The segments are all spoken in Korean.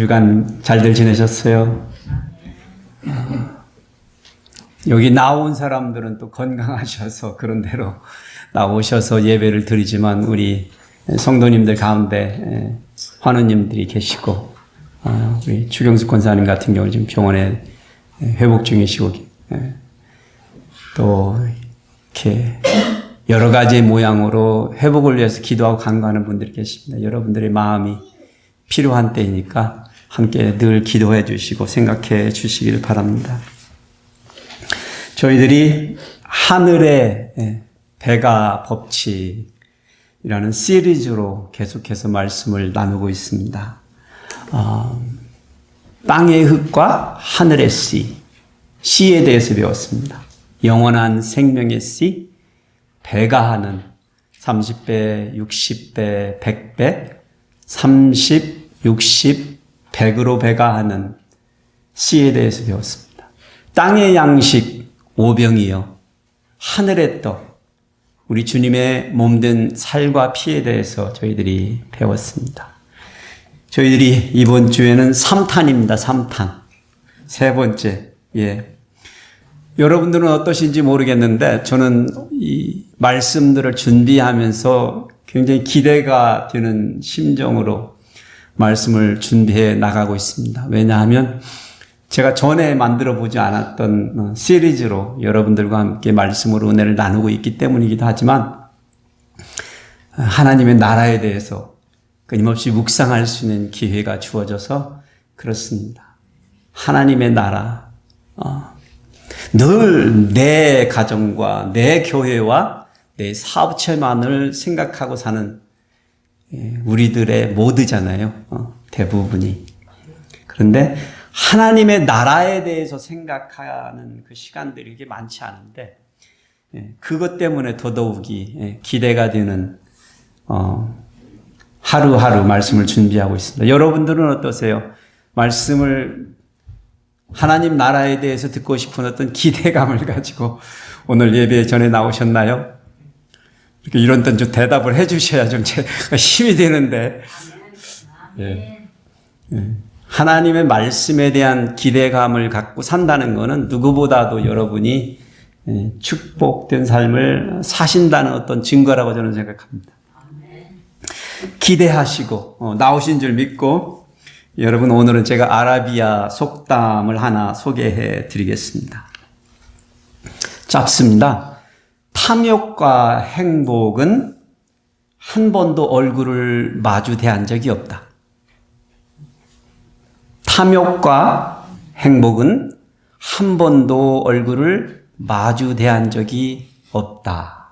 주간 잘들 지내셨어요? 여기 나온 사람들은 또 건강하셔서 그런 대로 나오셔서 예배를 드리지만 우리 성도님들 가운데 환우님들이 계시고 우리 추경숙 권사님 같은 경우는 지금 병원에 회복 중이시고 또 이렇게 여러 가지 모양으로 회복을 위해서 기도하고 간구하는 분들이 계십니다. 여러분들의 마음이 필요한 때이니까 함께 늘 기도해 주시고 생각해 주시길 바랍니다. 저희들이 하늘의 배가 법칙이라는 시리즈로 계속해서 말씀을 나누고 있습니다. 땅의 흙과 하늘의 씨에 대해서 배웠습니다. 영원한 생명의 씨, 배가 하는 30배, 60배, 100배, 30, 60, 100으로 배가 하는 씨에 대해서 배웠습니다. 땅의 양식 오병이요, 하늘의 떡, 우리 주님의 몸된 살과 피에 대해서 저희들이 배웠습니다. 저희들이 이번 주에는 3탄입니다. 3탄. 세 번째. 여러분들은 어떠신지 모르겠는데 저는 이 말씀들을 준비하면서 굉장히 기대가 되는 심정으로 말씀을 준비해 나가고 있습니다. 왜냐하면 제가 전에 만들어 보지 않았던 시리즈로 여러분들과 함께 말씀으로 은혜를 나누고 있기 때문이기도 하지만 하나님의 나라에 대해서 끊임없이 묵상할 수 있는 기회가 주어져서 그렇습니다. 하나님의 나라, 늘 내 가정과 내 교회와 내 사업체만을 생각하고 사는 우리들의 모두잖아요. 대부분이. 그런데 하나님의 나라에 대해서 생각하는 그 시간들이 이게 많지 않은데 그것 때문에 더더욱이 기대가 되는 하루하루 말씀을 준비하고 있습니다. 여러분들은 어떠세요? 말씀을 하나님 나라에 대해서 듣고 싶은 어떤 기대감을 가지고 오늘 예배 전에 나오셨나요? 이렇게 이런 땐 좀 대답을 해 주셔야 좀 제가 힘이 되는데. 하나님의 말씀에 대한 기대감을 갖고 산다는 것은 누구보다도 여러분이 축복된 삶을 사신다는 어떤 증거라고 저는 생각합니다. 기대하시고 나오신 줄 믿고 여러분, 오늘은 제가 아라비아 속담을 하나 소개해 드리겠습니다. 짧습니다. 탐욕과 행복은 한 번도 얼굴을 마주 대한 적이 없다. 탐욕과 행복은 한 번도 얼굴을 마주 대한 적이 없다.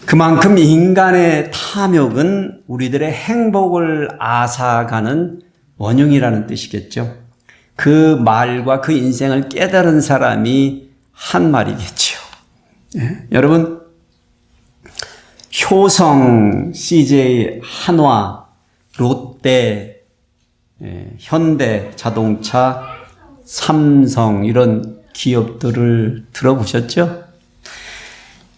그만큼 인간의 탐욕은 우리들의 행복을 앗아가는 원흉이라는 뜻이겠죠. 그 말과 그 인생을 깨달은 사람이 한 말이겠죠. 여러분, 효성, CJ, 한화, 롯데, 현대 자동차, 삼성 이런 기업들을 들어보셨죠?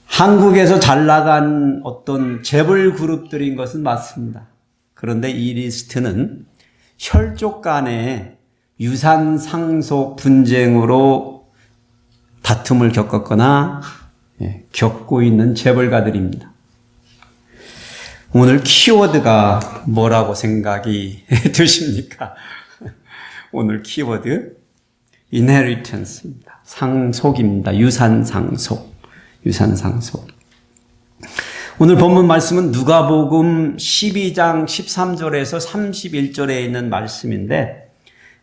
한국에서 잘 나간 어떤 재벌 그룹들인 것은 맞습니다. 그런데 이 리스트는 혈족 간의 유산 상속 분쟁으로 다툼을 겪었거나 겪고 있는 재벌가들입니다. 오늘 키워드가 뭐라고 생각이 드십니까? 오늘 키워드 inheritance입니다. 상속입니다. 유산 상속. 오늘 본문 말씀은 누가복음 12장 13절에서 31절에 있는 말씀인데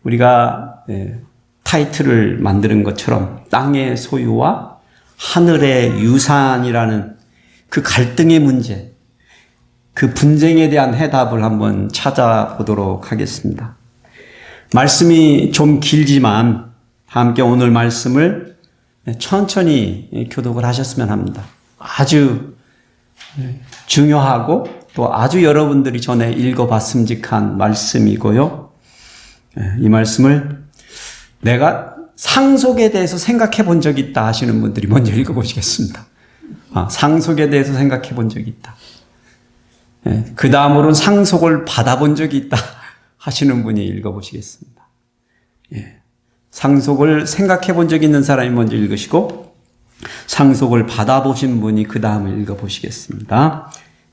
우리가 타이틀을 만드는 것처럼 땅의 소유와 하늘의 유산이라는 그 갈등의 문제, 그 분쟁에 대한 해답을 한번 찾아보도록 하겠습니다. 말씀이 좀 길지만 함께 오늘 말씀을 천천히 교독을 하셨으면 합니다. 아주 중요하고 또 아주 여러분들이 전에 읽어봤음직한 말씀이고요. 이 말씀을 내가 상속에 대해서 생각해 본 적이 있다 하시는 분들이 먼저 읽어보시겠습니다. 상속에 대해서 생각해 본 적이 있다. 그 다음으로는 상속을 받아본 적이 있다 하시는 분이 읽어보시겠습니다. 예. 상속을 생각해 본 적 있는 사람이 먼저 읽으시고 상속을 받아보신 분이 그 다음을 읽어보시겠습니다.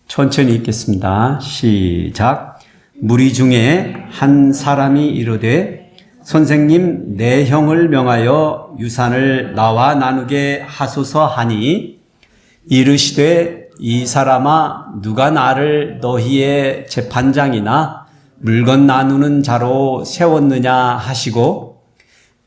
천천히 읽겠습니다. 시작. 무리 중에 한 사람이 이르되 선생님 내 형을 명하여 유산을 나와 나누게 하소서 하니 이르시되 이 사람아 누가 나를 너희의 재판장이나 물건 나누는 자로 세웠느냐 하시고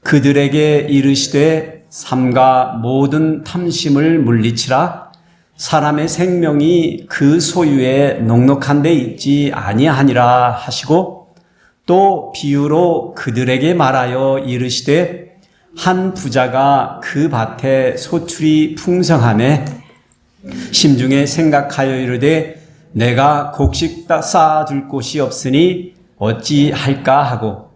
그들에게 이르시되 삼가 모든 탐심을 물리치라. 사람의 생명이 그 소유에 넉넉한 데 있지 아니하니라 하시고 또 비유로 그들에게 말하여 이르시되 한 부자가 그 밭에 소출이 풍성하매 심중에 생각하여 이르되 내가 곡식 쌓아둘 곳이 없으니 어찌할까 하고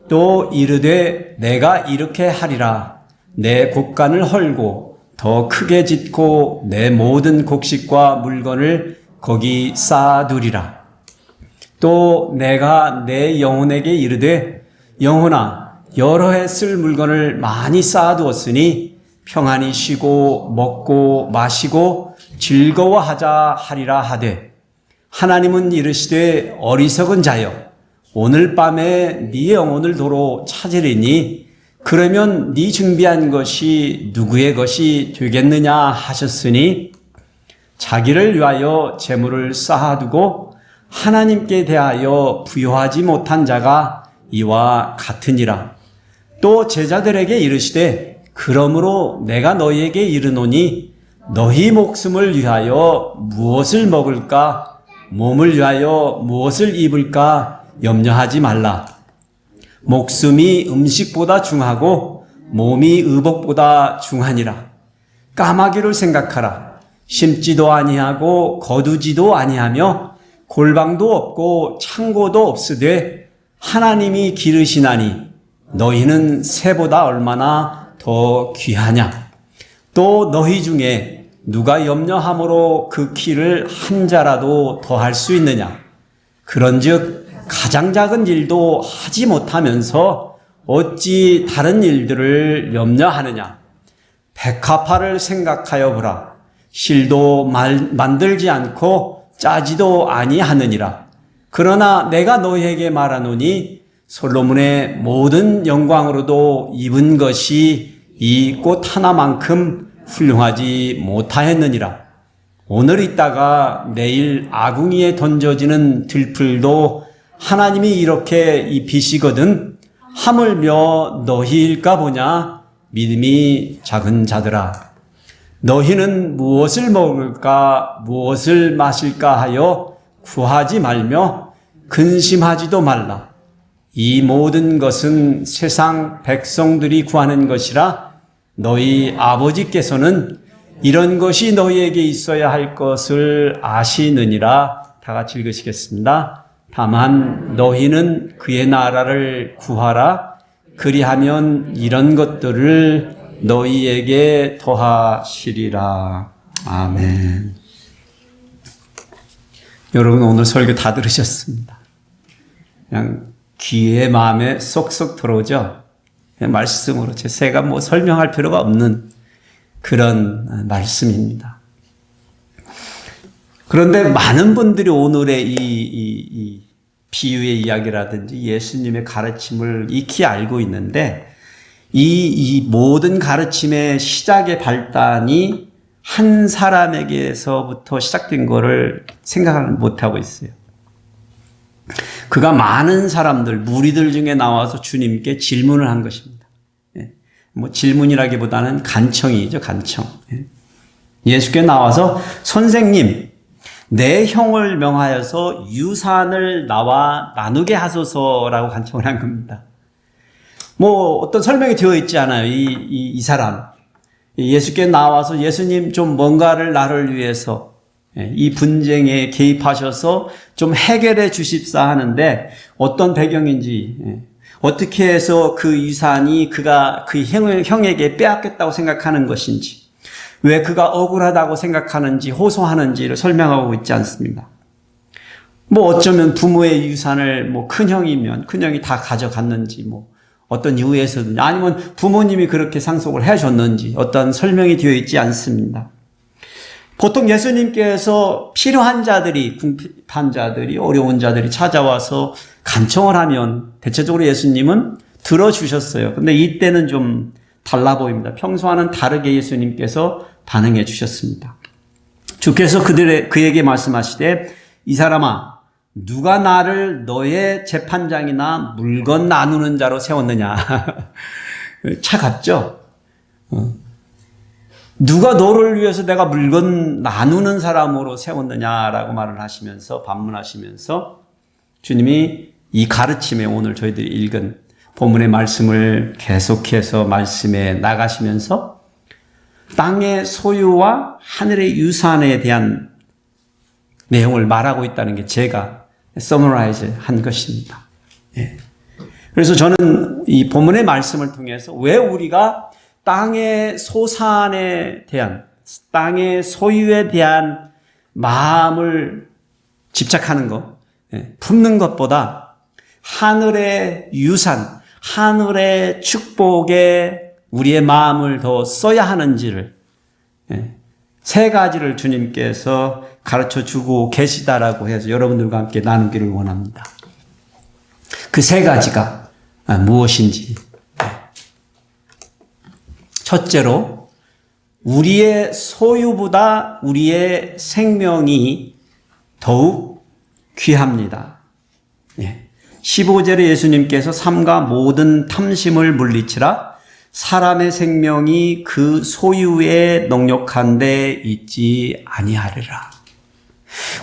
또 이르되 내가 이렇게 하리라. 내 곡간을 헐고 더 크게 짓고 내 모든 곡식과 물건을 거기 쌓아두리라. 또 내가 내 영혼에게 이르되 영혼아 여러 해 쓸 물건을 많이 쌓아두었으니 평안히 쉬고 먹고 마시고 즐거워하자 하리라 하되 하나님은 이르시되 어리석은 자여 오늘 밤에 네 영혼을 도로 찾으리니 그러면 네 준비한 것이 누구의 것이 되겠느냐 하셨으니 자기를 위하여 재물을 쌓아두고 하나님께 대하여 부여하지 못한 자가 이와 같으니라. 또 제자들에게 이르시되 그러므로 내가 너희에게 이르노니 너희 목숨을 위하여 무엇을 먹을까 몸을 위하여 무엇을 입을까 염려하지 말라. 목숨이 음식보다 중하고 몸이 의복보다 중하니라. 까마귀를 생각하라. 심지도 아니하고 거두지도 아니하며 골방도 없고 창고도 없으되 하나님이 기르시나니 너희는 새보다 얼마나 더 귀하냐. 또 너희 중에 누가 염려함으로 그 키를 한 자라도 더할 수 있느냐. 그런즉 가장 작은 일도 하지 못하면서 어찌 다른 일들을 염려하느냐. 백합화를 생각하여 보라. 실도 만들지 않고 짜지도 아니하느니라. 그러나 내가 너희에게 말하노니 솔로몬의 모든 영광으로도 입은 것이 이 꽃 하나만큼 훌륭하지 못하였느니라. 오늘 있다가 내일 아궁이에 던져지는 들풀도 하나님이 이렇게 입히시거든 하물며 너희일까 보냐. 믿음이 작은 자들아 너희는 무엇을 먹을까 무엇을 마실까 하여 구하지 말며 근심하지도 말라. 이 모든 것은 세상 백성들이 구하는 것이라 너희 아버지께서는 이런 것이 너희에게 있어야 할 것을 아시느니라. 다 같이 읽으시겠습니다. 다만 너희는 그의 나라를 구하라. 그리하면 이런 것들을 너희에게 더하시리라. 아멘. 여러분 오늘 설교 다 들으셨습니다. 그냥 귀에 마음에 쏙쏙 들어오죠. 그냥 말씀으로 제가 뭐 설명할 필요가 없는 그런 말씀입니다. 그런데 많은 분들이 오늘의 이 비유의 이야기라든지 예수님의 가르침을 익히 알고 있는데 이 모든 가르침의 시작의 발단이 한 사람에게서부터 시작된 거를 생각을 못하고 있어요. 그가 많은 사람들, 무리들 중에 나와서 주님께 질문을 한 것입니다. 뭐 질문이라기보다는 간청이죠, 간청. 예수께 나와서 선생님, 내 형을 명하여서 유산을 나와 나누게 하소서라고 간청을 한 겁니다. 뭐 어떤 설명이 되어 있지 않아요. 이 사람 예수께 나와서 예수님 좀 뭔가를 나를 위해서 이 분쟁에 개입하셔서 좀 해결해 주십사 하는데 어떤 배경인지 어떻게 해서 그 유산이 그가 그 형에게 빼앗겼다고 생각하는 것인지 왜 그가 억울하다고 생각하는지 호소하는지를 설명하고 있지 않습니다. 뭐 어쩌면 부모의 유산을 뭐 큰형이면 큰형이 다 가져갔는지 뭐 어떤 이유에서든지 아니면 부모님이 그렇게 상속을 해줬는지 어떤 설명이 되어 있지 않습니다. 보통 예수님께서 필요한 자들이, 궁핍한 자들이, 어려운 자들이 찾아와서 간청을 하면 대체적으로 예수님은 들어주셨어요. 근데 이때는 좀 달라 보입니다. 평소와는 다르게 예수님께서 반응해 주셨습니다. 주께서 그에게 말씀하시되 이 사람아 누가 나를 너의 재판장이나 물건 나누는 자로 세웠느냐. 차갑죠? 누가 너를 위해서 내가 물건 나누는 사람으로 세웠느냐라고 말을 하시면서 반문하시면서 주님이 이 가르침에 오늘 저희들이 읽은 본문의 말씀을 계속해서 말씀에 나가시면서 땅의 소유와 하늘의 유산에 대한 내용을 말하고 있다는 게 제가 서머라이즈 한 것입니다. 예. 그래서 저는 이 본문의 말씀을 통해서 왜 우리가 땅의 소산에 대한, 땅의 소유에 대한 마음을 집착하는 것, 품는 것보다 하늘의 유산, 하늘의 축복에 우리의 마음을 더 써야 하는지를 세 가지를 주님께서 가르쳐 주고 계시다라고 해서 여러분들과 함께 나누기를 원합니다. 그 세 가지가 무엇인지. 첫째로 우리의 소유보다 우리의 생명이 더욱 귀합니다. 15절에 예수님께서 삼가 모든 탐심을 물리치라 사람의 생명이 그 소유에 넉넉한 데 있지 아니하리라.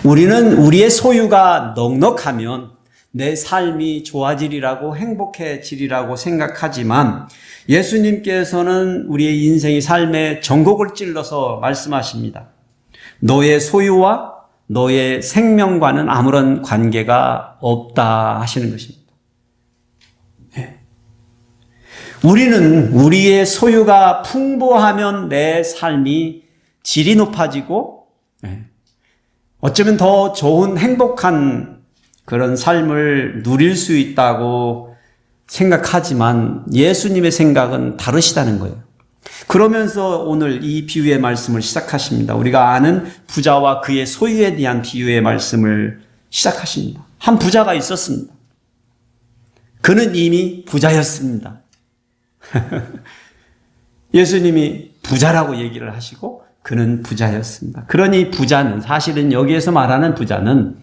우리는 우리의 소유가 넉넉하면 내 삶이 좋아지리라고 행복해지리라고 생각하지만 예수님께서는 우리의 인생의 삶의 전곡을 찔러서 말씀하십니다. 너의 소유와 너의 생명과는 아무런 관계가 없다 하시는 것입니다. 우리는 우리의 소유가 풍부하면 내 삶이 질이 높아지고 어쩌면 더 좋은 행복한 그런 삶을 누릴 수 있다고 생각하지만 예수님의 생각은 다르시다는 거예요. 그러면서 오늘 이 비유의 말씀을 시작하십니다. 우리가 아는 부자와 그의 소유에 대한 비유의 말씀을 시작하십니다. 한 부자가 있었습니다. 그는 이미 부자였습니다. 예수님이 부자라고 얘기를 하시고 그는 부자였습니다. 그러니 부자는 사실은 여기에서 말하는 부자는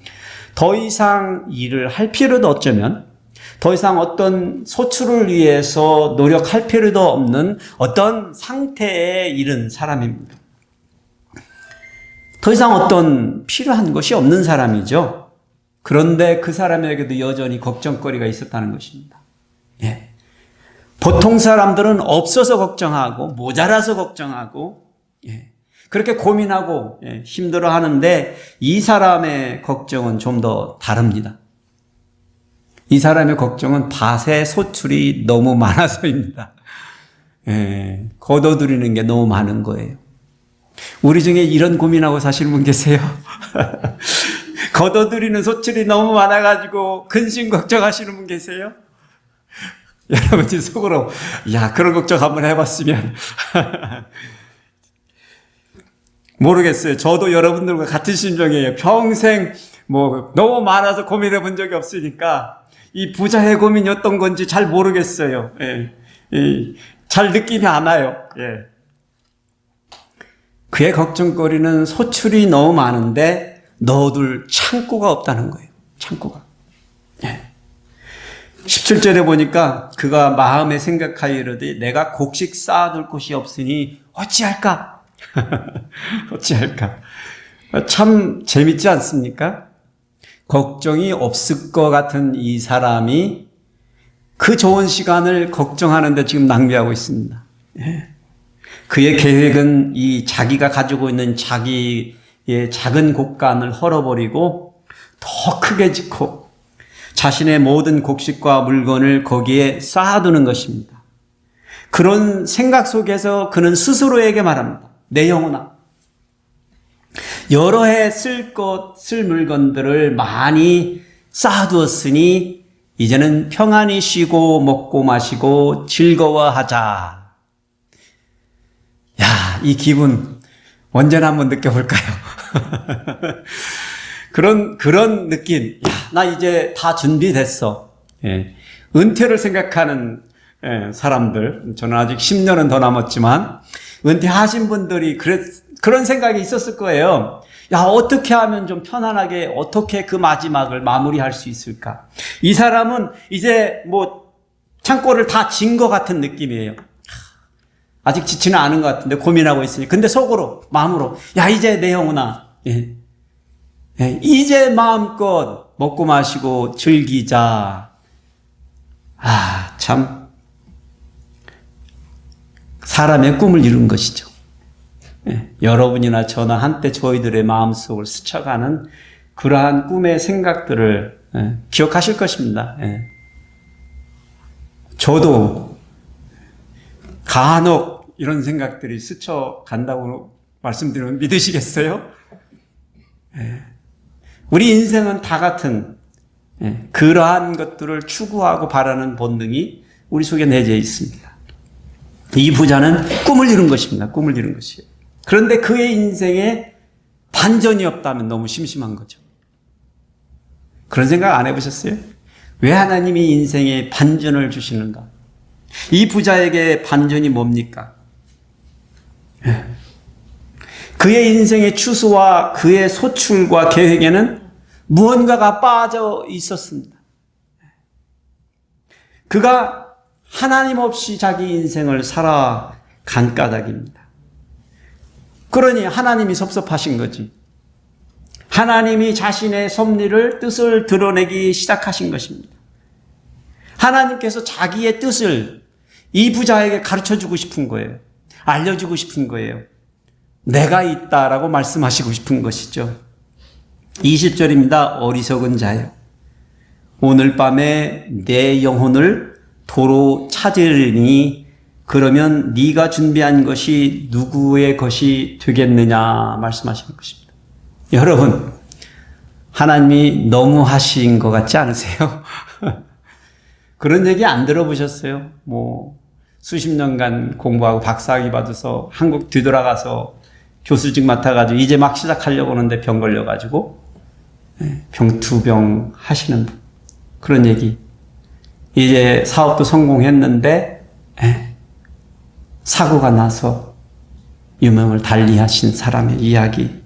더 이상 일을 할 필요도 어쩌면 더 이상 어떤 소출을 위해서 노력할 필요도 없는 어떤 상태에 이른 사람입니다. 더 이상 어떤 필요한 것이 없는 사람이죠. 그런데 그 사람에게도 여전히 걱정거리가 있었다는 것입니다. 예. 보통 사람들은 없어서 걱정하고 모자라서 걱정하고 그렇게 고민하고 힘들어하는데 이 사람의 걱정은 좀 더 다릅니다. 이 사람의 걱정은 밭의 소출이 너무 많아서입니다. 거둬들이는 게 너무 많은 거예요. 우리 중에 이런 고민하고 사시는 분 계세요? 거둬들이는 소출이 너무 많아가지고 근심 걱정하시는 분 계세요? 여러분이 속으로 야 그런 걱정 한번 해봤으면 모르겠어요. 저도 여러분들과 같은 심정이에요. 평생 뭐 너무 많아서 고민해 본 적이 없으니까 이 부자의 고민이 어떤 건지 잘 모르겠어요. 잘 느낌이 안 와요. 그의 걱정거리는 소출이 너무 많은데 넣어둘 창고가 없다는 거예요. 창고가. 17절에 보니까 그가 마음에 생각하여 이르되 내가 곡식 쌓아둘 곳이 없으니 어찌할까? 어찌할까? 참 재밌지 않습니까? 걱정이 없을 것 같은 이 사람이 그 좋은 시간을 걱정하는데 지금 낭비하고 있습니다. 그의 계획은 이 자기가 가지고 있는 자기의 작은 곳간을 헐어버리고 더 크게 짓고 자신의 모든 곡식과 물건을 거기에 쌓아두는 것입니다. 그런 생각 속에서 그는 스스로에게 말합니다. 내 영혼아, 여러 해 쓸 물건들을 많이 쌓아두었으니 이제는 평안히 쉬고 먹고 마시고 즐거워하자. 야, 이 기분 언제나 한번 느껴볼까요? 그런 느낌. 야, 나 이제 다 준비됐어. 예. 은퇴를 생각하는 사람들, 저는 아직 10년은 더 남았지만 은퇴하신 분들이 그런 생각이 있었을 거예요. 야, 어떻게 하면 좀 편안하게 어떻게 그 마지막을 마무리할 수 있을까? 이 사람은 이제 창고를 다 진 것 같은 느낌이에요. 아직 지지는 않은 것 같은데 고민하고 있으니. 근데 속으로, 마음으로, 야, 이제 내 영혼아, 이제 마음껏 먹고 마시고 즐기자. 아, 참 사람의 꿈을 이룬 것이죠. 여러분이나 저나 한때 저희들의 마음속을 스쳐가는 그러한 꿈의 생각들을 기억하실 것입니다. 저도 간혹 이런 생각들이 스쳐간다고 말씀드리면 믿으시겠어요? 우리 인생은 다 같은 그러한 것들을 추구하고 바라는 본능이 우리 속에 내재해 있습니다. 이 부자는 꿈을 이룬 것입니다. 꿈을 이룬 것이에요. 그런데 그의 인생에 반전이 없다면 너무 심심한 거죠. 그런 생각 안 해보셨어요? 왜 하나님이 인생에 반전을 주시는가? 이 부자에게 반전이 뭡니까? 그의 인생의 추수와 그의 소출과 계획에는 무언가가 빠져 있었습니다. 그가 하나님 없이 자기 인생을 살아간 까닭입니다. 그러니 하나님이 섭섭하신 거지. 하나님이 자신의 섭리를, 뜻을 드러내기 시작하신 것입니다. 하나님께서 자기의 뜻을 이 부자에게 가르쳐주고 싶은 거예요. 알려주고 싶은 거예요. 내가 있다라고 말씀하시고 싶은 것이죠. 20절입니다. 어리석은 자여, 오늘 밤에 내 영혼을 도로 찾으리니 그러면 네가 준비한 것이 누구의 것이 되겠느냐 말씀하시는 것입니다. 여러분, 하나님이 너무 하신 것 같지 않으세요? 그런 얘기 안 들어보셨어요? 수십 년간 공부하고 박사학위 받아서 한국 뒤돌아가서 교수직 맡아가지고 이제 막 시작하려고 하는데 병 걸려가지고 병투병 하시는 분. 그런 얘기. 이제 사업도 성공했는데 사고가 나서 유명을 달리하신 사람의 이야기.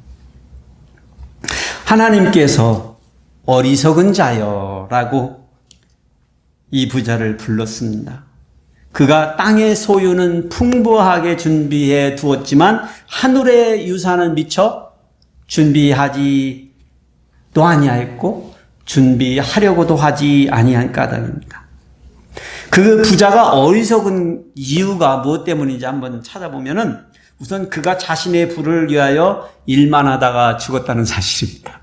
하나님께서 어리석은 자여라고 이 부자를 불렀습니다. 그가 땅의 소유는 풍부하게 준비해 두었지만 하늘의 유산은 미처 준비하지도 아니하였고 준비하려고도 하지 아니한 까닭입니다. 그 부자가 어리석은 이유가 무엇 때문인지 한번 찾아보면은 우선 그가 자신의 부를 위하여 일만 하다가 죽었다는 사실입니다.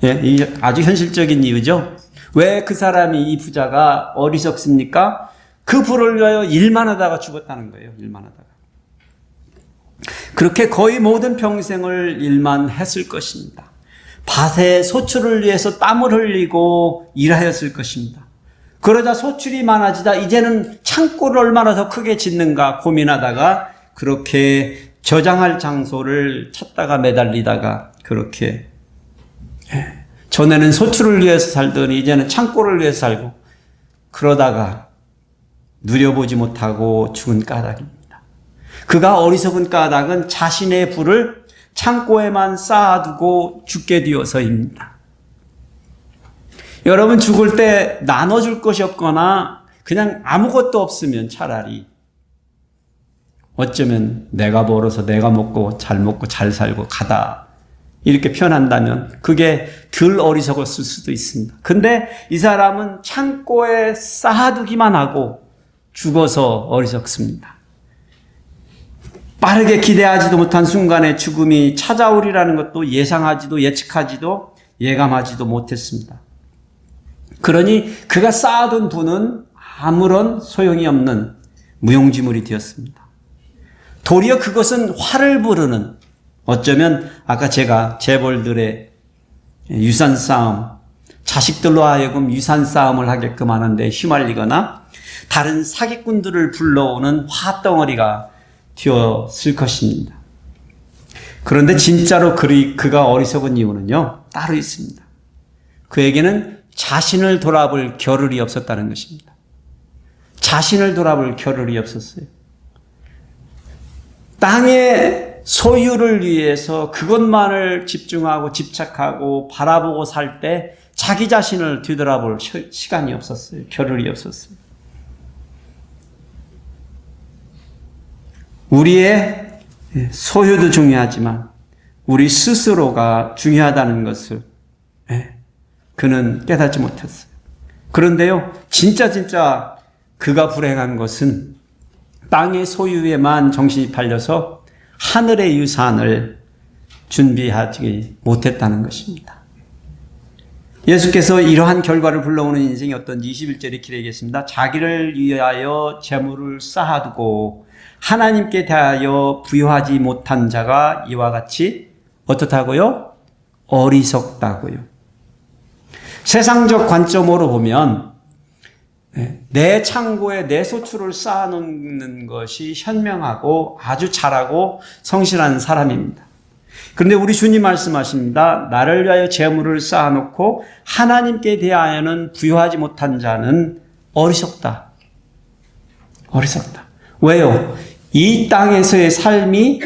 이 아주 현실적인 이유죠. 왜 그 사람이, 이 부자가 어리석습니까? 그 부를 위하여 일만 하다가 죽었다는 거예요. 일만 하다가. 그렇게 거의 모든 평생을 일만 했을 것입니다. 밭의 소출을 위해서 땀을 흘리고 일하였을 것입니다. 그러자 소출이 많아지다 이제는 창고를 얼마나 더 크게 짓는가 고민하다가 그렇게 저장할 장소를 찾다가 매달리다가 그렇게 전에는 소출을 위해서 살더니 이제는 창고를 위해서 살고 그러다가 누려보지 못하고 죽은 까닭입니다. 그가 어리석은 까닭은 자신의 부를 창고에만 쌓아두고 죽게 되어서입니다. 여러분, 죽을 때 나눠줄 것이 없거나 그냥 아무것도 없으면 차라리 어쩌면 내가 벌어서 내가 먹고 잘 살고 가다 이렇게 표현한다면 그게 덜 어리석었을 수도 있습니다. 근데 이 사람은 창고에 쌓아두기만 하고 죽어서 어리석습니다. 빠르게 기대하지도 못한 순간에 죽음이 찾아오리라는 것도 예상하지도 예측하지도 예감하지도 못했습니다. 그러니 그가 쌓아둔 부는 아무런 소용이 없는 무용지물이 되었습니다. 도리어 그것은 화를 부르는 어쩌면 아까 제가 재벌들의 유산 싸움, 자식들로 하여금 유산 싸움을 하게끔 하는데 휘말리거나 다른 사기꾼들을 불러오는 화덩어리가 되었을 것입니다. 그런데 진짜로 그가 어리석은 이유는요, 따로 있습니다. 그에게는 자신을 돌아볼 겨를이 없었다는 것입니다. 자신을 돌아볼 겨를이 없었어요. 땅의 소유를 위해서 그것만을 집중하고 집착하고 바라보고 살 때 자기 자신을 뒤돌아볼 시간이 없었어요. 겨를이 없었어요. 우리의 소유도 중요하지만 우리 스스로가 중요하다는 것을 그는 깨닫지 못했어요. 그런데요, 진짜 그가 불행한 것은 땅의 소유에만 정신이 팔려서 하늘의 유산을 준비하지 못했다는 것입니다. 예수께서 이러한 결과를 불러오는 인생이 어떤지 21절에 기록했습니다. 자기를 위하여 재물을 쌓아두고 하나님께 대하여 부여하지 못한 자가 이와 같이 어떻다고요? 어리석다고요. 세상적 관점으로 보면 내 창고에 내 소출을 쌓아놓는 것이 현명하고 아주 잘하고 성실한 사람입니다. 그런데 우리 주님 말씀하십니다. 나를 위하여 재물을 쌓아놓고 하나님께 대하여는 부여하지 못한 자는 어리석다. 어리석다. 왜요? 이 땅에서의 삶이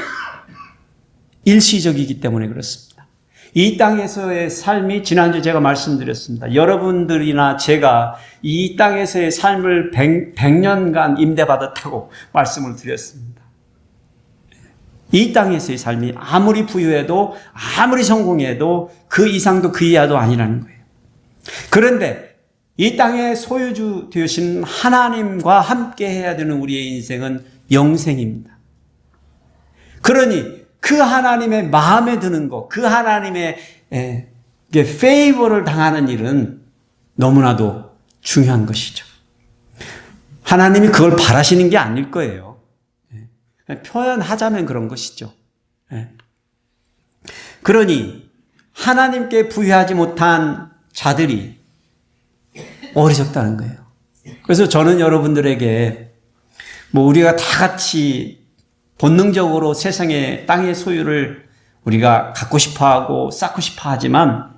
일시적이기 때문에 그렇습니다. 이 땅에서의 삶이 지난주에 제가 말씀드렸습니다. 여러분들이나 제가 이 땅에서의 삶을 100년간 임대받았다고 말씀을 드렸습니다. 이 땅에서의 삶이 아무리 부유해도 아무리 성공해도 그 이상도 그 이하도 아니라는 거예요. 그런데 이 땅의 소유주 되신 하나님과 함께 해야 되는 우리의 인생은 영생입니다. 그러니 그 하나님의 마음에 드는 것, 그 하나님의 페이버를 당하는 일은 너무나도 중요한 것이죠. 하나님이 그걸 바라시는 게 아닐 거예요. 표현하자면 그런 것이죠. 그러니 하나님께 부여하지 못한 자들이 어리석다는 거예요. 그래서 저는 여러분들에게 우리가 다 같이 본능적으로 세상의 땅의 소유를 우리가 갖고 싶어 하고 쌓고 싶어 하지만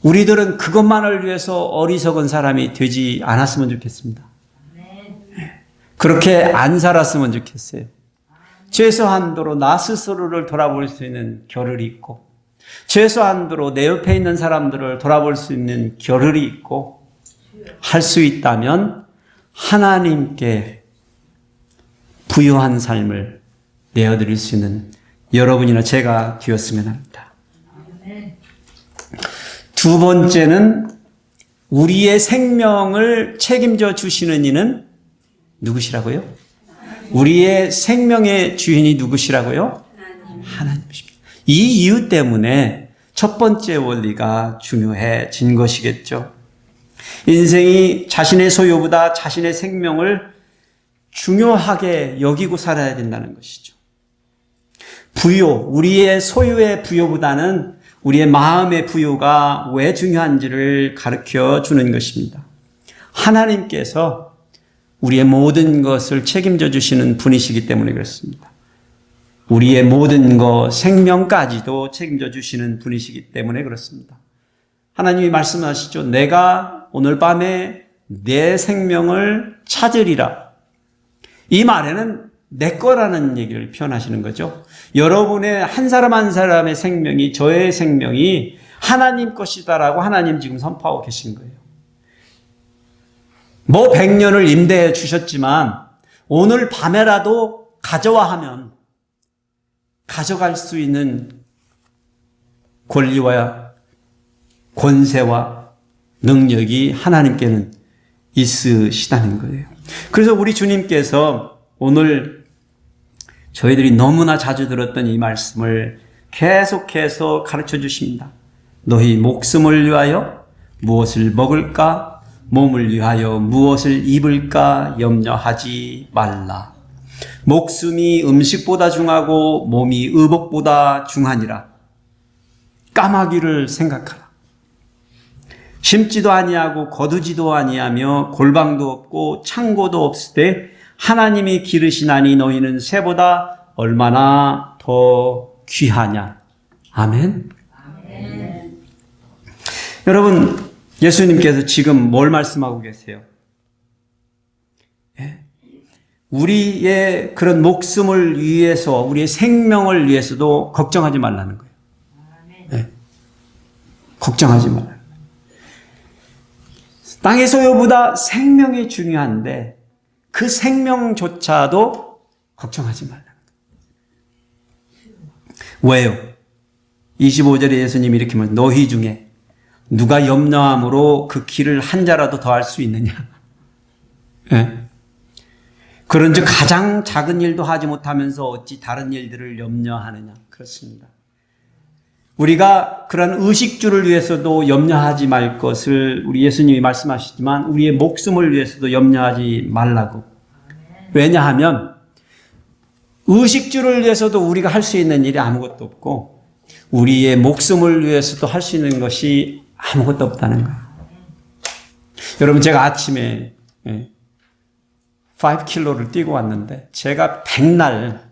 우리들은 그것만을 위해서 어리석은 사람이 되지 않았으면 좋겠습니다. 그렇게 안 살았으면 좋겠어요. 최소한도로 나 스스로를 돌아볼 수 있는 겨를이 있고 최소한도로 내 옆에 있는 사람들을 돌아볼 수 있는 겨를이 있고 할 수 있다면 하나님께 부유한 삶을 내어드릴 수 있는 여러분이나 제가 되었으면 합니다. 두 번째는 우리의 생명을 책임져 주시는 이는 누구시라고요? 우리의 생명의 주인이 누구시라고요? 하나님이십니다. 이 이유 때문에 첫 번째 원리가 중요해진 것이겠죠. 인생이 자신의 소유보다 자신의 생명을 중요하게 여기고 살아야 된다는 것이죠. 부요, 우리의 소유의 부요보다는 우리의 마음의 부요가 왜 중요한지를 가르쳐 주는 것입니다. 하나님께서 우리의 모든 것을 책임져 주시는 분이시기 때문에 그렇습니다. 우리의 모든 것, 생명까지도 책임져 주시는 분이시기 때문에 그렇습니다. 하나님이 말씀하시죠. 내가 오늘 밤에 내 생명을 찾으리라. 이 말에는 내 거라는 얘기를 표현하시는 거죠. 여러분의 한 사람 한 사람의 생명이 저의 생명이 하나님 것이다라고 하나님 지금 선포하고 계신 거예요. 100년을 임대해 주셨지만 오늘 밤에라도 가져와 하면 가져갈 수 있는 권리와 권세와 능력이 하나님께는 있으시다는 거예요. 그래서 우리 주님께서 오늘 저희들이 너무나 자주 들었던 이 말씀을 계속해서 가르쳐 주십니다. 너희 목숨을 위하여 무엇을 먹을까? 몸을 위하여 무엇을 입을까? 염려하지 말라. 목숨이 음식보다 중하고 몸이 의복보다 중하니라. 까마귀를 생각하라. 심지도 아니하고 거두지도 아니하며 골방도 없고 창고도 없을 때 하나님이 기르시나니 너희는 새보다 얼마나 더 귀하냐. 아멘. 아멘. 여러분, 예수님께서 지금 뭘 말씀하고 계세요? 예? 우리의 그런 목숨을 위해서, 우리의 생명을 위해서도 걱정하지 말라는 거예요. 예? 걱정하지 말라는 거예요. 땅의 소유보다 생명이 중요한데 그 생명조차도 걱정하지 말라는 거예요. 왜요? 25절에 예수님이 이렇게 말합니다. 너희 중에 누가 염려함으로 그 길을 한 자라도 더 할 수 있느냐? 예? 그런즉 가장 작은 일도 하지 못하면서 어찌 다른 일들을 염려하느냐? 그렇습니다. 우리가 그런 의식주를 위해서도 염려하지 말 것을 우리 예수님이 말씀하시지만 우리의 목숨을 위해서도 염려하지 말라고. 왜냐하면 의식주를 위해서도 우리가 할 수 있는 일이 아무것도 없고 우리의 목숨을 위해서도 할 수 있는 것이 아무것도 없다는 거예요. 여러분, 제가 아침에 5km를 뛰고 왔는데 제가 백날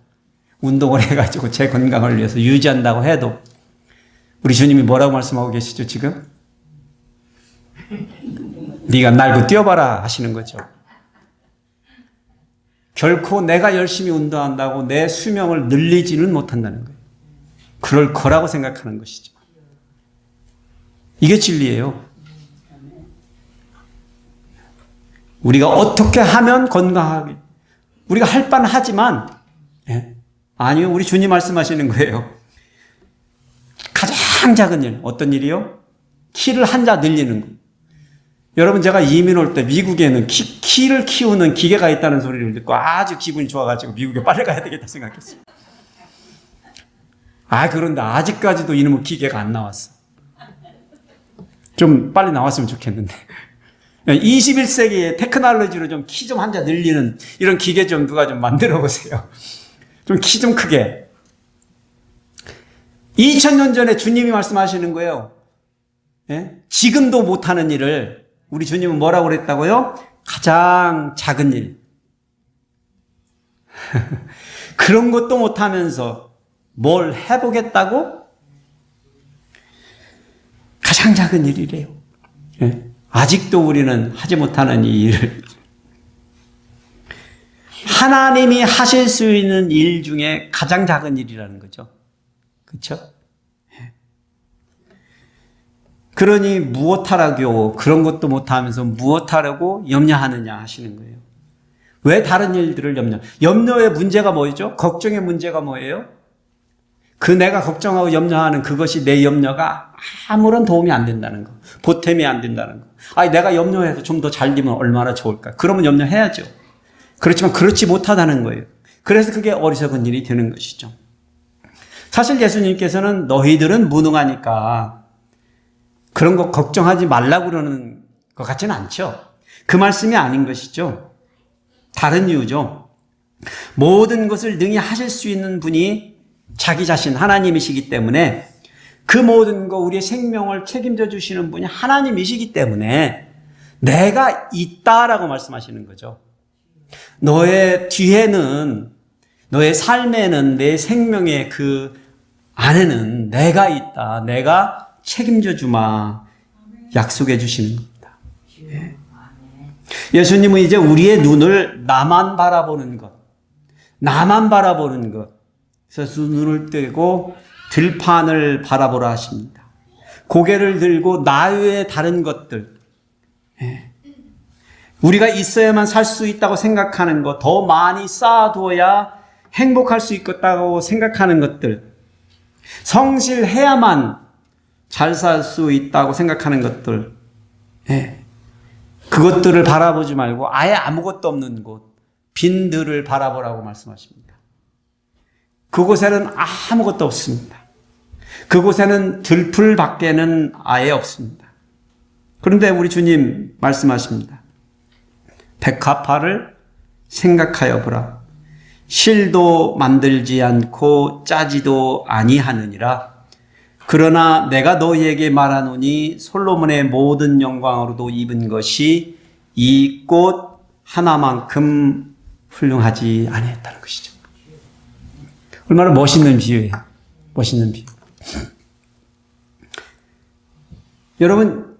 운동을 해가지고 제 건강을 위해서 유지한다고 해도 우리 주님이 뭐라고 말씀하고 계시죠 지금? 네가 날고 뛰어봐라 하시는 거죠. 결코 내가 열심히 운동한다고 내 수명을 늘리지는 못한다는 거예요. 그럴 거라고 생각하는 것이죠. 이게 진리예요. 우리가 어떻게 하면 건강하게, 우리가 할 바는 하지만 아니요, 우리 주님 말씀하시는 거예요. 가장 작은 일, 어떤 일이요? 키를 한 자 늘리는 거. 여러분, 제가 이민 올 때 미국에는 키를 키우는 기계가 있다는 소리를 듣고 아주 기분이 좋아가지고 미국에 빨리 가야 되겠다 생각했어요. 그런데 아직까지도 이놈의 기계가 안 나왔어. 좀 빨리 나왔으면 좋겠는데. 21세기의 테크놀로지로 좀 키 좀 한 자 늘리는 이런 기계 좀 누가 좀 만들어 보세요. 좀 키 좀 크게. 2000년 전에 주님이 말씀하시는 거예요. 지금도 못하는 일을 우리 주님은 뭐라고 그랬다고요? 가장 작은 일. 그런 것도 못하면서 뭘 해보겠다고? 가장 작은 일이래요. 아직도 우리는 하지 못하는 이 일을. 하나님이 하실 수 있는 일 중에 가장 작은 일이라는 거죠. 그렇죠? 그러니 무엇하라고 그런 것도 못하면서 무엇하라고 염려하느냐 하시는 거예요. 왜 다른 일들을 염려의 문제가 뭐죠? 걱정의 문제가 뭐예요? 그 내가 걱정하고 염려하는 그것이 내 염려가 아무런 도움이 안 된다는 거. 보탬이 안 된다는 거. 내가 염려해서 좀 더 잘 되면 얼마나 좋을까. 그러면 염려해야죠. 그렇지만 그렇지 못하다는 거예요. 그래서 그게 어리석은 일이 되는 것이죠. 사실 예수님께서는 너희들은 무능하니까 그런 거 걱정하지 말라고 그러는 것 같지는 않죠. 그 말씀이 아닌 것이죠. 다른 이유죠. 모든 것을 능히 하실 수 있는 분이 자기 자신 하나님이시기 때문에 그 모든 거 우리의 생명을 책임져 주시는 분이 하나님이시기 때문에 내가 있다라고 말씀하시는 거죠. 너의 뒤에는, 너의 삶에는, 내 생명의 그 안에는 내가 있다. 내가 책임져 주마. 약속해 주시는 겁니다. 예수님은 이제 우리의 눈을 나만 바라보는 것, 나만 바라보는 것. 그래서 눈을 떼고 들판을 바라보라 하십니다. 고개를 들고 나 외의 다른 것들, 우리가 있어야만 살 수 있다고 생각하는 것, 더 많이 쌓아두어야 행복할 수 있겠다고 생각하는 것들, 성실해야만 잘 살 수 있다고 생각하는 것들, 그것들을 바라보지 말고 아예 아무것도 없는 곳, 빈들을 바라보라고 말씀하십니다. 그곳에는 아무것도 없습니다. 그곳에는 들풀밖에는 아예 없습니다. 그런데 우리 주님 말씀하십니다. 백합화를 생각하여 보라. 실도 만들지 않고 짜지도 아니하느니라. 그러나 내가 너희에게 말하노니 솔로몬의 모든 영광으로도 입은 것이 이 꽃 하나만큼 훌륭하지 아니했다는 것이죠. 얼마나 멋있는 비유예요. 멋있는 비유. 여러분,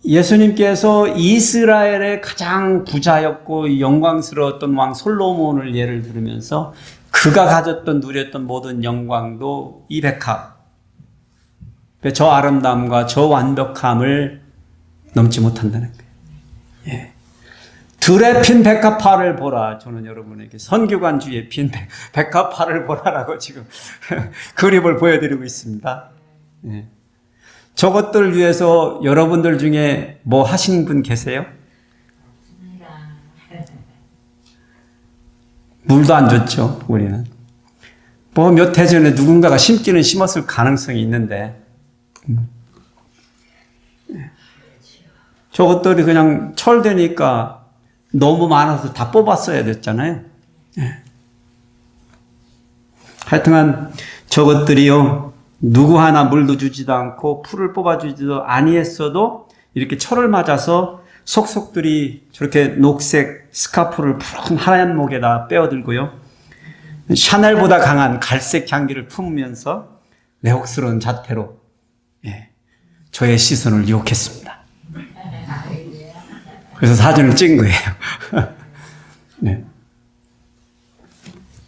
예수님께서 이스라엘의 가장 부자였고 영광스러웠던 왕 솔로몬을 예를 들으면서 그가 가졌던 누렸던 모든 영광도 이 백합, 저 아름다움과 저 완벽함을 넘지 못한다는 거예요. 예. 들에 핀 백합화를 보라. 저는 여러분에게 선교관 주에 핀 백합화를 보라라고 지금 그림을 보여드리고 있습니다. 예. 저것들 위해서 여러분들 중에 뭐 하신 분 계세요? 물도 안 줬죠, 우리는. 뭐 몇 해 전에 누군가가 심기는 심었을 가능성이 있는데, 저것들이 그냥 철되니까 너무 많아서 다 뽑았어야 됐잖아요. 하여튼간 저것들이요, 누구 하나 물도 주지도 않고 풀을 뽑아주지도 아니했어도 이렇게 철을 맞아서 속속들이 저렇게 녹색 스카프를 푸른 하얀 목에다 빼어들고요, 샤넬보다 강한 갈색 향기를 품으면서 매혹스러운 자태로 저의 시선을 유혹했습니다. 그래서 사진을 찍은 거예요. 네.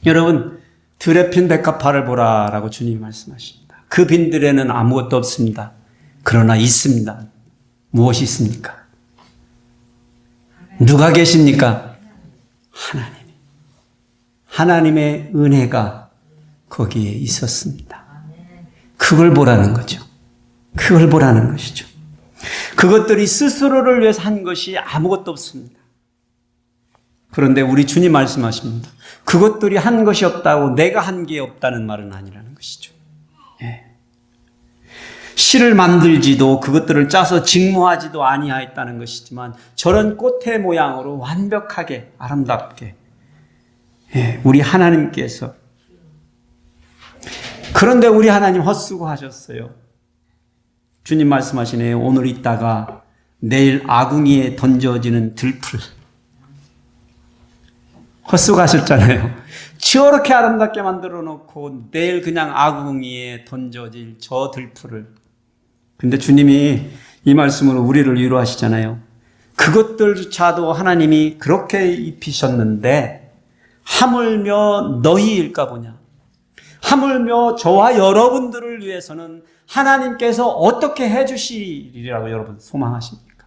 여러분, 들에 핀 백합화를 보라라고 주님이 말씀하십니다. 그 빈들에는 아무것도 없습니다. 그러나 있습니다. 무엇이 있습니까? 누가 계십니까? 하나님. 하나님의 은혜가 거기에 있었습니다. 그걸 보라는 거죠. 그걸 보라는 것이죠. 그것들이 스스로를 위해서 한 것이 아무것도 없습니다. 그런데 우리 주님 말씀하십니다. 그것들이 한 것이 없다고 내가 한 게 없다는 말은 아니라는 것이죠. 예. 실을 만들지도 그것들을 짜서 직무하지도 아니하였다는 것이지만 저런 꽃의 모양으로 완벽하게 아름답게 우리 하나님께서, 그런데 우리 하나님 헛수고하셨어요. 주님 말씀하시네요. 오늘 있다가 내일 아궁이에 던져지는 들풀. 헛수고하셨잖아요. 저렇게 아름답게 만들어 놓고 내일 그냥 아궁이에 던져질 저 들풀을. 근데 주님이 이 말씀으로 우리를 위로하시잖아요. 그것들조차도 하나님이 그렇게 입히셨는데 하물며 너희일까 보냐. 하물며 저와 여러분들을 위해서는 하나님께서 어떻게 해주시리라고 여러분 소망하십니까?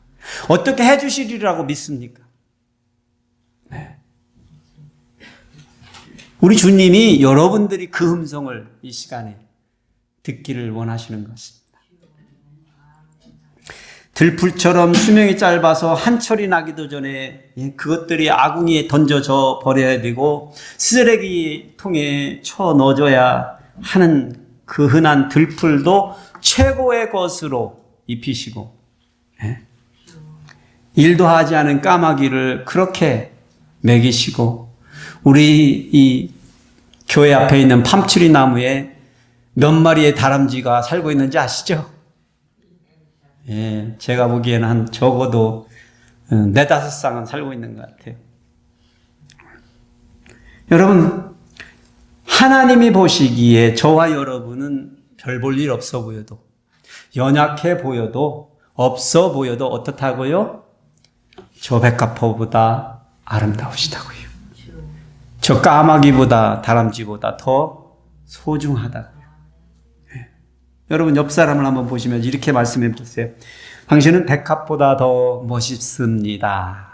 어떻게 해주시리라고 믿습니까? 네. 우리 주님이 여러분들이 그 음성을 이 시간에 듣기를 원하시는 것입니다. 들풀처럼 수명이 짧아서 한철이 나기도 전에 그것들이 아궁이에 던져져 버려야 되고 쓰레기통에 쳐 넣어줘야 하는 그 흔한 들풀도 최고의 것으로 입히시고, 일도 하지 않은 까마귀를 그렇게 먹이시고, 우리 이 교회 앞에 있는 팜추리 나무에 몇 마리의 다람쥐가 살고 있는지 아시죠? 예, 제가 보기에는 한 적어도 4-5쌍은 살고 있는 것 같아요. 여러분, 하나님이 보시기에 저와 여러분은 별 볼 일 없어 보여도, 연약해 보여도, 없어 보여도 어떻다고요? 저 백합화보다 아름다우시다고요. 저 까마귀보다, 다람쥐보다 더 소중하다고요. 네. 여러분, 옆 사람을 한번 보시면 이렇게 말씀해 보세요. 당신은 백합보다 더 멋있습니다.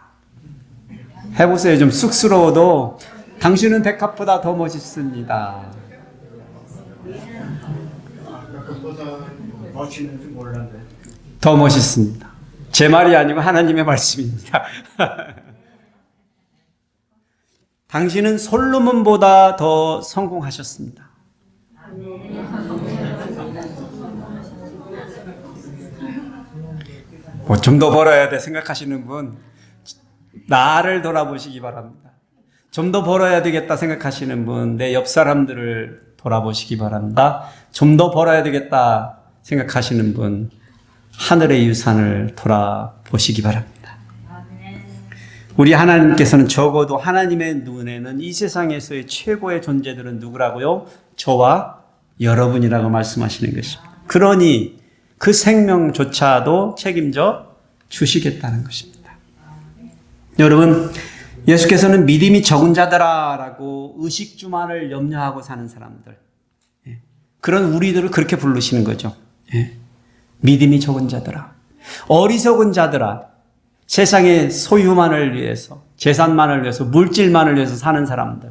해보세요. 좀 쑥스러워도 당신은 백합보다 더 멋있습니다. 더 멋있습니다. 제 말이 아니고 하나님의 말씀입니다. 당신은 솔로몬보다 더 성공하셨습니다. 뭐 좀 더 벌어야 돼 생각하시는 분, 나를 돌아보시기 바랍니다. 좀 더 벌어야 되겠다 생각하시는 분, 내 옆 사람들을 돌아보시기 바랍니다. 좀 더 벌어야 되겠다 생각하시는 분, 하늘의 유산을 돌아보시기 바랍니다. 우리 하나님께서는 적어도 하나님의 눈에는 이 세상에서의 최고의 존재들은 누구라고요? 저와 여러분이라고 말씀하시는 것입니다. 그러니 그 생명조차도 책임져 주시겠다는 것입니다. 여러분, 예수께서는 믿음이 적은 자들아라고 의식주만을 염려하고 사는 사람들, 그런 우리들을 그렇게 부르시는 거죠. 믿음이 적은 자들아, 어리석은 자들아, 세상의 소유만을 위해서, 재산만을 위해서, 물질만을 위해서 사는 사람들,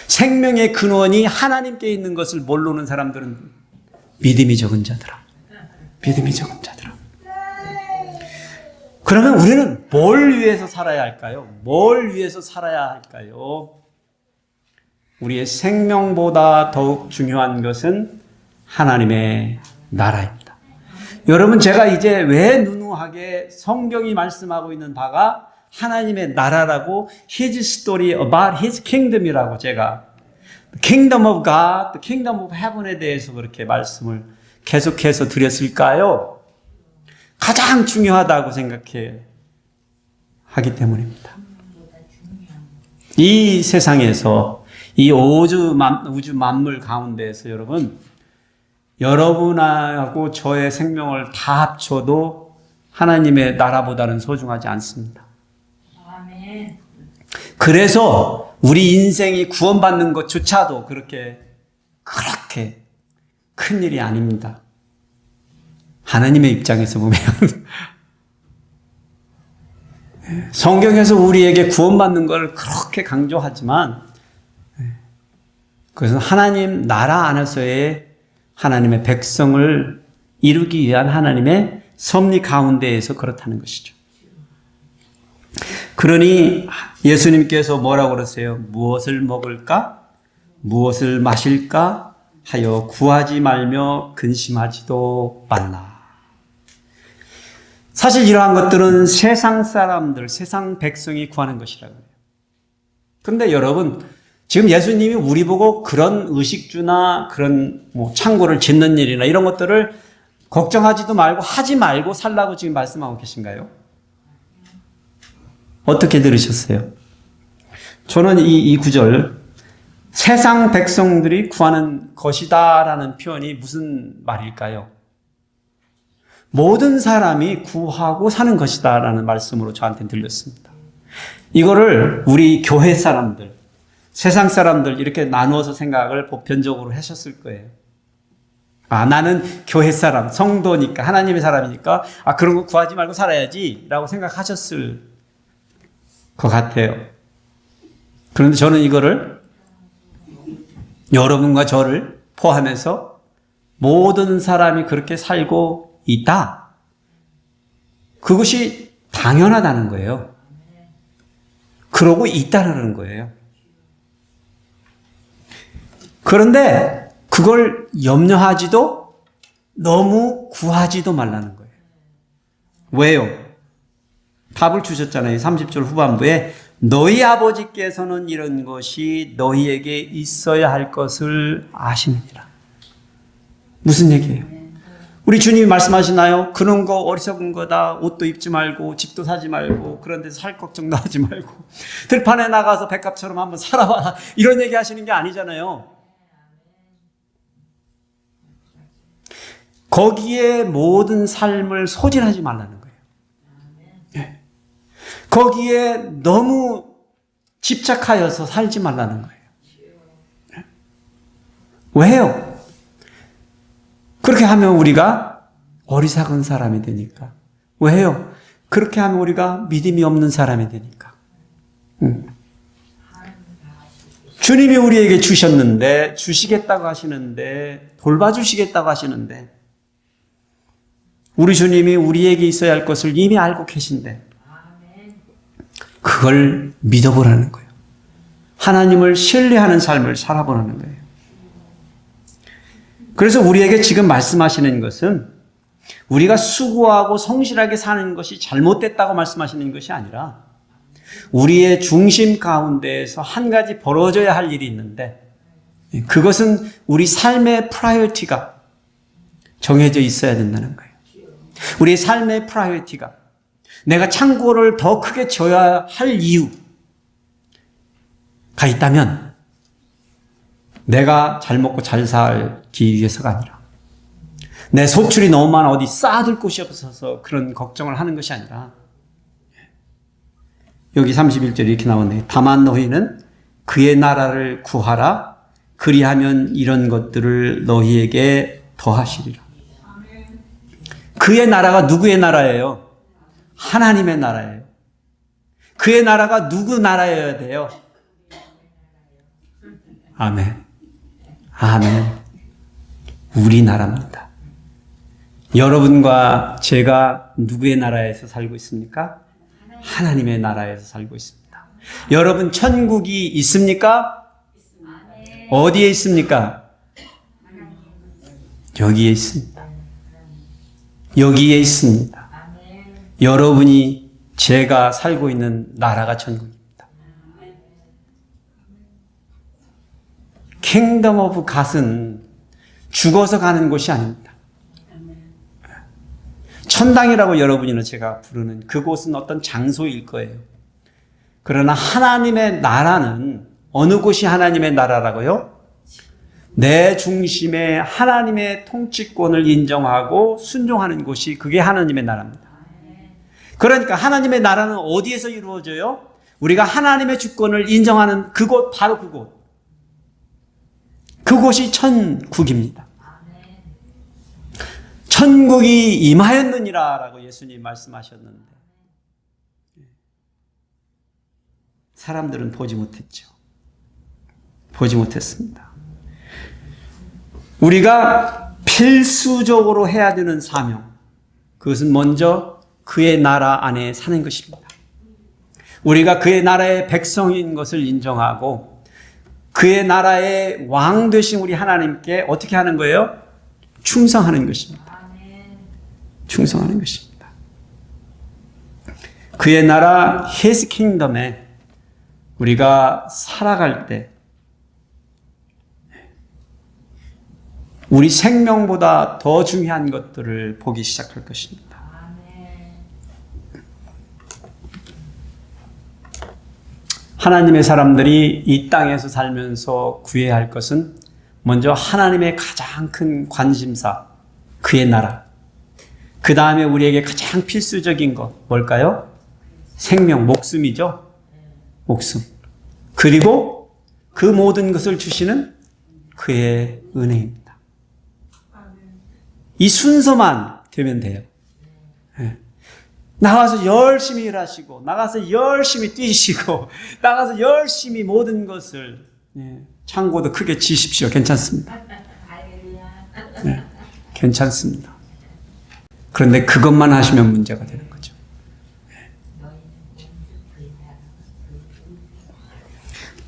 생명의 근원이 하나님께 있는 것을 모르는 사람들은 믿음이 적은 자들아, 믿음이 적은 자들아. 그러면 우리는 뭘 위해서 살아야 할까요? 뭘 위해서 살아야 할까요? 우리의 생명보다 더욱 중요한 것은 하나님의 나라입니다. 여러분, 제가 이제 왜 누누하게 성경이 말씀하고 있는 바가 하나님의 나라라고 His story about His kingdom이라고 제가 Kingdom of God, Kingdom of Heaven에 대해서 그렇게 말씀을 계속해서 드렸을까요? 가장 중요하다고 생각해 하기 때문입니다. 이 세상에서 이 우주 만물 가운데에서 여러분하고 저의 생명을 다 합쳐도 하나님의 나라보다는 소중하지 않습니다. 그래서 우리 인생이 구원받는 것조차도 그렇게 큰 일이 아닙니다. 하나님의 입장에서 보면 성경에서 우리에게 구원받는 걸 그렇게 강조하지만 그것은 하나님 나라 안에서의 하나님의 백성을 이루기 위한 하나님의 섭리 가운데에서 그렇다는 것이죠. 그러니 예수님께서 뭐라고 그러세요? 무엇을 먹을까? 무엇을 마실까? 하여 구하지 말며 근심하지도 말라. 사실 이러한 것들은 세상 사람들, 세상 백성이 구하는 것이라고 해요. 그런데 여러분, 지금 예수님이 우리 보고 그런 의식주나 그런 창고를 짓는 일이나 이런 것들을 걱정하지도 말고 하지 말고 살라고 지금 말씀하고 계신가요? 어떻게 들으셨어요? 저는 이 구절, 세상 백성들이 구하는 것이다라는 표현이 무슨 말일까요? 모든 사람이 구하고 사는 것이다라는 말씀으로 저한테 들렸습니다. 이거를 우리 교회 사람들, 세상 사람들 이렇게 나누어서 생각을 보편적으로 하셨을 거예요. 나는 교회 사람, 성도니까, 하나님의 사람이니까 그런 거 구하지 말고 살아야지 라고 생각하셨을 것 같아요. 그런데 저는 이거를 여러분과 저를 포함해서 모든 사람이 그렇게 살고 있다. 그것이 당연하다는 거예요. 그러고 있다는 거예요. 그런데 그걸 염려하지도 너무 구하지도 말라는 거예요. 왜요? 답을 주셨잖아요. 30절 후반부에 너희 아버지께서는 이런 것이 너희에게 있어야 할 것을 아시느니라. 무슨 얘기예요? 우리 주님이 말씀하시나요? 그런 거 어리석은 거다. 옷도 입지 말고 집도 사지 말고 그런 데서 살 걱정도 하지 말고 들판에 나가서 백합처럼 한번 살아봐라. 이런 얘기 하시는 게 아니잖아요. 거기에 모든 삶을 소진하지 말라는 거예요. 네. 거기에 너무 집착하여서 살지 말라는 거예요. 네. 왜요? 그렇게 하면 우리가 어리석은 사람이 되니까. 왜요? 그렇게 하면 우리가 믿음이 없는 사람이 되니까. 주님이 우리에게 주셨는데, 주시겠다고 하시는데, 돌봐주시겠다고 하시는데, 우리 주님이 우리에게 있어야 할 것을 이미 알고 계신데, 그걸 믿어보라는 거예요. 하나님을 신뢰하는 삶을 살아보라는 거예요. 그래서 우리에게 지금 말씀하시는 것은 우리가 수고하고 성실하게 사는 것이 잘못됐다고 말씀하시는 것이 아니라 우리의 중심 가운데에서 한 가지 벌어져야 할 일이 있는데 그것은 우리 삶의 프라이어티가 정해져 있어야 된다는 거예요. 우리의 삶의 프라이어티가 내가 창고를 더 크게 져야 할 이유가 있다면 내가 잘 먹고 잘 살기 위해서가 아니라 내 소출이 너무 많아 어디 쌓아둘 곳이 없어서 그런 걱정을 하는 것이 아니라 여기 31절에 이렇게 나오네요. 다만 너희는 그의 나라를 구하라. 그리하면 이런 것들을 너희에게 더하시리라. 그의 나라가 누구의 나라예요? 하나님의 나라예요. 그의 나라가 누구 나라여야 돼요? 아멘. 아멘. 우리 나라입니다. 여러분과 제가 누구의 나라에서 살고 있습니까? 하나님의 나라에서 살고 있습니다. 여러분 천국이 있습니까? 어디에 있습니까? 여기에 있습니다. 여기에 있습니다. 여러분이 제가 살고 있는 나라가 천국입니다. 킹덤 오브 갓은 죽어서 가는 곳이 아닙니다. 천당이라고 여러분이나 제가 부르는 그곳은 어떤 장소일 거예요. 그러나 하나님의 나라는 어느 곳이 하나님의 나라라고요? 내 중심에 하나님의 통치권을 인정하고 순종하는 곳이 그게 하나님의 나라입니다. 그러니까 하나님의 나라는 어디에서 이루어져요? 우리가 하나님의 주권을 인정하는 그곳, 바로 그곳. 그곳이 천국입니다. 천국이 임하였느니라 라고 예수님 말씀하셨는데 사람들은 보지 못했죠. 보지 못했습니다. 우리가 필수적으로 해야 되는 사명, 그것은 먼저 그의 나라 안에 사는 것입니다. 우리가 그의 나라의 백성인 것을 인정하고 그의 나라의 왕 되신 우리 하나님께 어떻게 하는 거예요? 충성하는 것입니다. 충성하는 것입니다. 그의 나라 His Kingdom에 우리가 살아갈 때 우리 생명보다 더 중요한 것들을 보기 시작할 것입니다. 하나님의 사람들이 이 땅에서 살면서 구해야 할 것은 먼저 하나님의 가장 큰 관심사, 그의 나라. 그 다음에 우리에게 가장 필수적인 것, 뭘까요? 생명, 목숨이죠. 목숨. 그리고 그 모든 것을 주시는 그의 은혜입니다. 이 순서만 되면 돼요. 나가서 열심히 일하시고, 나가서 열심히 뛰시고, 나가서 열심히 모든 것을, 창고도 크게 지십시오. 괜찮습니다. 네, 괜찮습니다. 그런데 그것만 하시면 문제가 되는 거죠.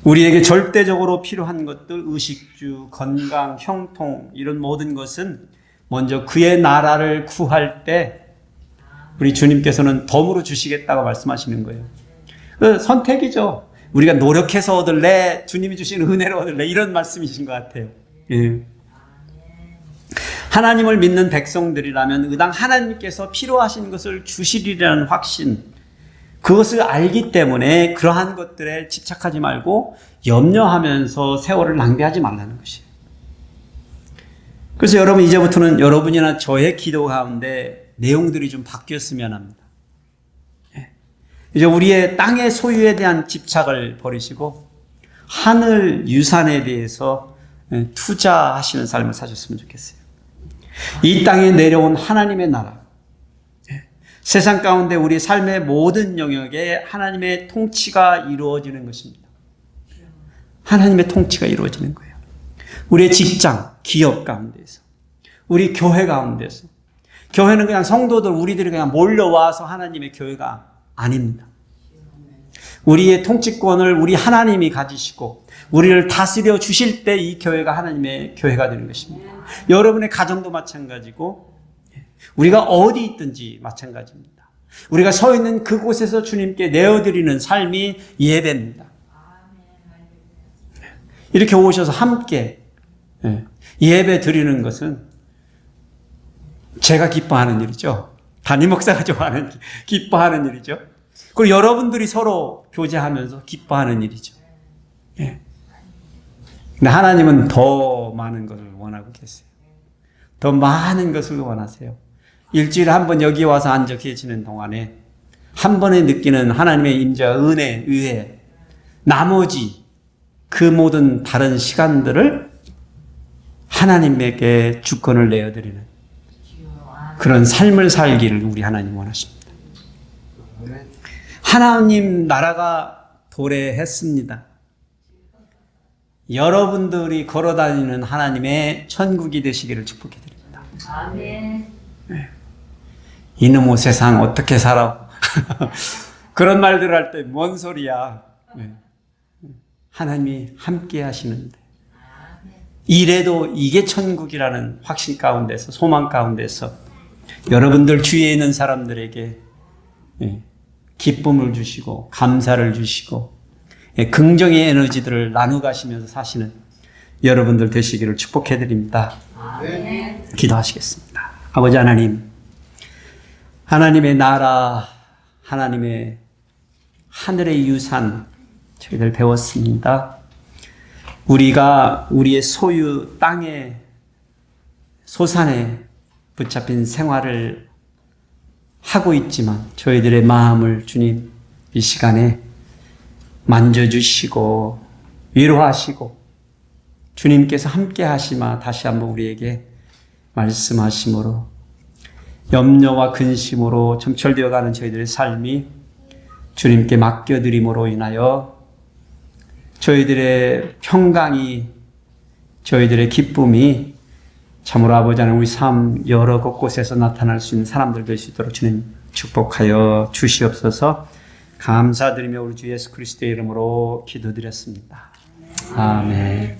우리에게 절대적으로 필요한 것들, 의식주, 건강, 형통, 이런 모든 것은 먼저 그의 나라를 구할 때 우리 주님께서는 덤으로 주시겠다고 말씀하시는 거예요. 선택이죠. 우리가 노력해서 얻을래, 주님이 주신 은혜로 얻을래, 이런 말씀이신 것 같아요. 예. 하나님을 믿는 백성들이라면 의당 하나님께서 필요하신 것을 주시리라는 확신, 그것을 알기 때문에 그러한 것들에 집착하지 말고 염려하면서 세월을 낭비하지 말라는 것이에요. 그래서 여러분, 이제부터는 여러분이나 저의 기도 가운데 내용들이 좀 바뀌었으면 합니다. 이제 우리의 땅의 소유에 대한 집착을 버리시고 하늘 유산에 대해서 투자하시는 삶을 사셨으면 좋겠어요. 이 땅에 내려온 하나님의 나라, 세상 가운데 우리 삶의 모든 영역에 하나님의 통치가 이루어지는 것입니다. 하나님의 통치가 이루어지는 거예요. 우리의 직장, 기업 가운데서, 우리 교회 가운데서. 교회는 그냥 성도들, 우리들이 그냥 몰려와서 하나님의 교회가 아닙니다. 우리의 통치권을 우리 하나님이 가지시고 우리를 다스려 주실 때 이 교회가 하나님의 교회가 되는 것입니다. 여러분의 가정도 마찬가지고 우리가 어디 있든지 마찬가지입니다. 우리가 서 있는 그곳에서 주님께 내어드리는 삶이 예배입니다. 이렇게 오셔서 함께 예배 드리는 것은 제가 기뻐하는 일이죠. 담임 목사가 좋아하는, 기뻐하는 일이죠. 그리고 여러분들이 서로 교제하면서 기뻐하는 일이죠. 예. 근데 하나님은 더 많은 것을 원하고 계세요. 더 많은 것을 원하세요. 일주일에 한 번 여기 와서 앉아 계시는 동안에 한 번에 느끼는 하나님의 임재와 은혜, 의혜, 나머지 그 모든 다른 시간들을 하나님에게 주권을 내어드리는 그런 삶을 살기를 우리 하나님 원하십니다. 하나님 나라가 도래했습니다. 여러분들이 걸어다니는 하나님의 천국이 되시기를 축복해드립니다. 아멘. 네. 이놈의 세상 어떻게 살아? 그런 말들 할 때 뭔 소리야? 네. 하나님이 함께 하시는데 이래도 이게 천국이라는 확신 가운데서, 소망 가운데서 여러분들 주위에 있는 사람들에게 기쁨을 주시고 감사를 주시고 긍정의 에너지들을 나누가시면서 사시는 여러분들 되시기를 축복해드립니다. 아멘. 기도하시겠습니다. 아버지 하나님, 하나님의 나라, 하나님의 하늘의 유산 저희들 배웠습니다. 우리가 우리의 소유 땅에 소산에 붙잡힌 생활을 하고 있지만 저희들의 마음을 주님 이 시간에 만져주시고 위로하시고 주님께서 함께 하시마 다시 한번 우리에게 말씀하심으로 염려와 근심으로 점철되어 가는 저희들의 삶이 주님께 맡겨드림으로 인하여 저희들의 평강이, 저희들의 기쁨이 참으로 아버지 하나님 우리 삶 여러 곳곳에서 나타날 수 있는 사람들 될 수 있도록 주님 축복하여 주시옵소서. 감사드리며 우리 주 예수 그리스도의 이름으로 기도드렸습니다. 아멘.